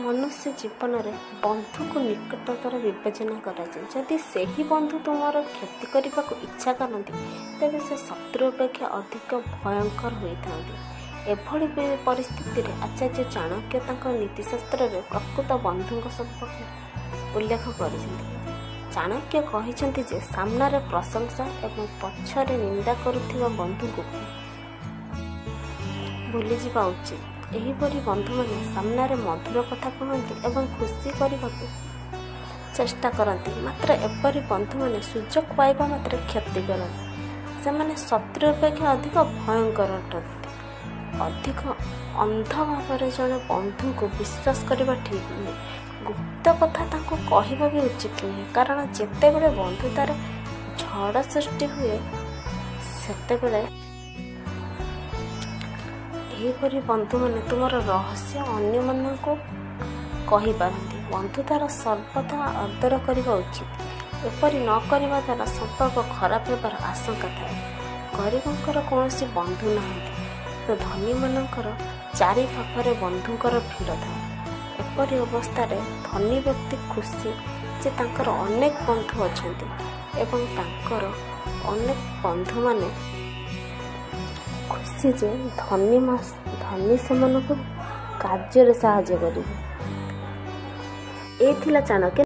मनुष्य जीवन में बंधु को निकटतर विवेचना कराए। जदि से ही बंधु तुमर क्षति करने को इच्छा करती तेज से शत्रु अपेक्षा अधिक भयंकर होता। एभली परिस्थिति रे आचार्य चाणक्य नीतिशास्त्र में प्रकृत बंधु संपर्क उल्लेख कर चाणक्य कहते जे सामना रे प्रशंसा एवं पछरे निंदा करुथिबा बंधु को भूली जावा उचित। एहीपरि बंधु मैंने सामना रे मधुर कथा कहती एवं खुशी करने को चेष्टा करती। मात्र एपरी बंधु मैंने सुजोग पाइबा मात्र क्षति करती। से शत्रु अपेक्षा अधिक भयंकर अटंती। अधिक अंध भाव जड़े बंधु को विश्वास करने ठीक नुहे। गुप्त कथा तांको कहवा भी उचित नुहे, कारण जिते बड़े बंधुतार झड़ सृष्टि हुए सेते एहीपरि बंधु मैंने तुम रहस्य अन्य मन को कही पारती। बंधुतार सर्वदा आदर करने उचित। एपरि न करने द्वारा संपर्क खराब होबार आशंका थाए। गरीबंकर कौन बंधु ना तो धनी मानकर चारि पाखरे बंधुंकर भीड़ थाए। एपरि अवस्था धनी व्यक्ति खुशी जे तांकर अनेक बंधु अछंती एवं तांकर अनेक बंधु माने खुशी जे धनी सेमानकु कार्य साहाय्य करिवे। ए थिला चाणक्य